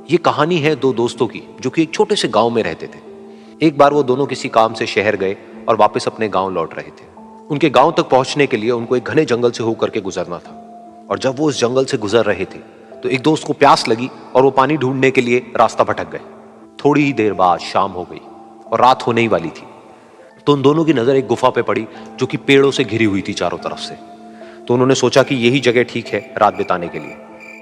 ये कहानी है दो दोस्तों की जो कि एक छोटे से गांव में रहते थे। एक बार वो दोनों किसी काम से शहर गए और वापस अपने गांव लौट रहे थे। उनके गांव तक पहुंचने के लिए उनको एक घने जंगल से होकर के गुजरना था और जब वो उस जंगल से गुजर रहे थे तो एक दोस्त को प्यास लगी और वो पानी ढूंढने के लिए रास्ता भटक गए। थोड़ी ही देर बाद शाम हो गई और रात होने ही वाली थी। तो उन दोनों की नजर एक गुफा पे पड़ी जो कि पेड़ों से घिरी हुई थी चारों तरफ से। तो उन्होंने सोचा कि यही जगह ठीक है रात बिताने के लिए।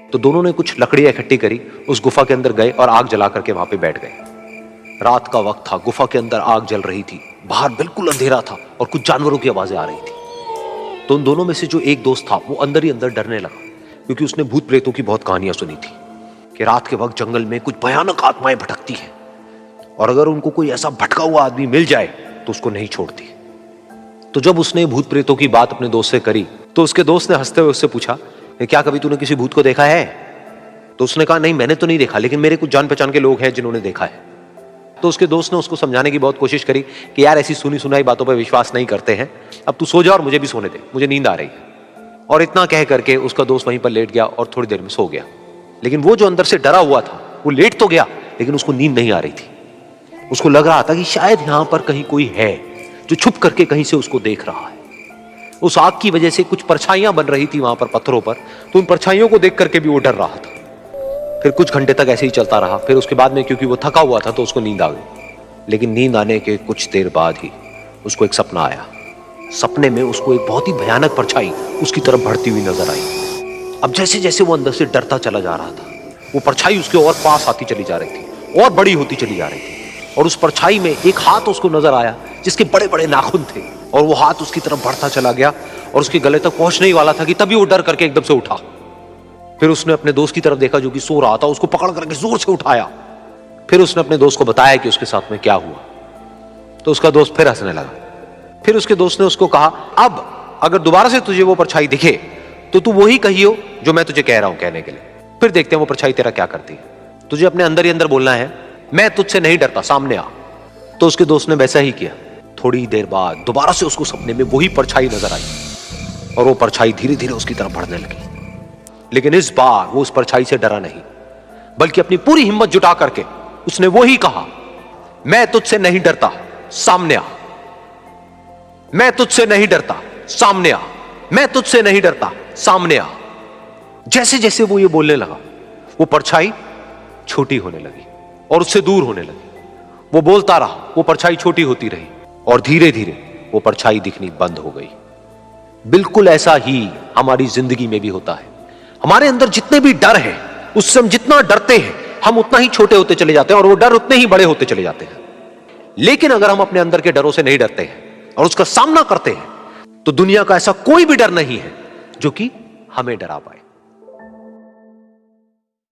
तो दोनों ने कुछ लकड़ियां इकट्ठी करी, उस गुफा के अंदर गए और आग जला करके वहां पे बैठ गए। रात का वक्त था, गुफा के अंदर आग जल रही थी, बाहर बिल्कुल अंधेरा था और कुछ जानवरों की आवाजें आ रही थी। तो उन दोनों में से जो एक दोस्त था वो अंदर ही अंदर डरने लगा, क्योंकि उसने भूत प्रेतों की बहुत कहानियां सुनी थी कि रात के वक्त जंगल में कुछ भयानक आत्माएं भटकती हैं और अगर उनको कोई ऐसा भटका हुआ आदमी मिल जाए तो उसको नहीं छोड़ती। तो जब उसने भूत प्रेतों की बात अपने दोस्त से करी तो उसके दोस्त ने हंसते हुए उससे पूछा, क्या कभी तूने किसी भूत को देखा है? तो उसने कहा, नहीं मैंने तो नहीं देखा, लेकिन मेरे कुछ जान पहचान के लोग हैं जिन्होंने देखा है। तो उसके दोस्त ने उसको समझाने की बहुत कोशिश करी कि यार ऐसी सुनी सुनाई बातों पर विश्वास नहीं करते हैं, अब तू सो जा और मुझे भी सोने दे, मुझे नींद आ रही है। और इतना कह करके उसका दोस्त वहीं पर लेट गया और थोड़ी देर में सो गया। लेकिन वो जो अंदर से डरा हुआ था वो लेट तो गया, लेकिन उसको नींद नहीं आ रही थी। उसको लग रहा था कि शायद यहां पर कहीं कोई है जो छुप करके कहीं से उसको देख रहा है। उस आग की वजह से कुछ परछाइयां बन रही थी वहां पर पत्थरों पर, तो उन परछाइयों को देख करके भी वो डर रहा था। फिर कुछ घंटे तक ऐसे ही चलता रहा। फिर उसके बाद में क्योंकि वो थका हुआ था तो उसको नींद आ गई। लेकिन नींद आने के कुछ देर बाद ही उसको एक सपना आया। सपने में उसको एक बहुत ही भयानक परछाई उसकी तरफ बढ़ती हुई नजर आई। अब जैसे जैसे वो अंदर से डरता चला जा रहा था, वो परछाई उसके और पास आती चली जा रही थी और बड़ी होती चली जा रही थी। और उस परछाई में एक हाथ उसको नजर आया जिसके बड़े बड़े नाखून थे, और वो हाथ उसकी तरफ बढ़ता चला गया और उसके गले तक पहुंचने ही वाला था कि तभी वो डर करके एकदम से उठा। फिर उसने अपने दोस्त की तरफ देखा जो कि सो रहा था, उसको पकड़ करके जोर से उठाया। फिर उसने अपने दोस्त को बताया कि उसके साथ में क्या हुआ। तो उसका दोस्त फिर हंसने लगा। फिर उसके दोस्त ने उसको कहा, अब अगर दोबारा से तुझे वो परछाई दिखे तो तू वही कहियो जो मैं तुझे कह रहा हूं कहने के लिए, फिर देखते हैं वो परछाई तेरा क्या करती है। तुझे अपने अंदर ही अंदर बोलना है, मैं तुझसे नहीं डरता, सामने आ। तो उसके दोस्त ने वैसा ही किया। थोड़ी देर बाद दोबारा से उसको सपने में वही परछाई नजर आई और वो परछाई धीरे धीरे उसकी तरफ बढ़ने लगी। लेकिन इस बार वो उस परछाई से डरा नहीं, बल्कि अपनी पूरी हिम्मत जुटा करके उसने वही कहा, मैं तुझसे नहीं डरता, सामने आ। मैं तुझसे नहीं डरता, सामने आ। मैं तुझसे नहीं डरता, सामने आ। जैसे जैसे वो ये बोलने लगा वो परछाई छोटी होने लगी और उससे दूर होने लगी। वो बोलता रहा, वो परछाई छोटी होती रही और धीरे धीरे वो परछाई दिखनी बंद हो गई। बिल्कुल ऐसा ही हमारी जिंदगी में भी होता है। हमारे अंदर जितने भी डर है, उससे हम जितना डरते हैं हम उतना ही छोटे होते चले जाते हैं और वो डर उतने ही बड़े होते चले जाते हैं। लेकिन अगर हम अपने अंदर के डरों से नहीं डरते हैं और उसका सामना करते हैं तो दुनिया का ऐसा कोई भी डर नहीं है जो कि हमें डरा पाए।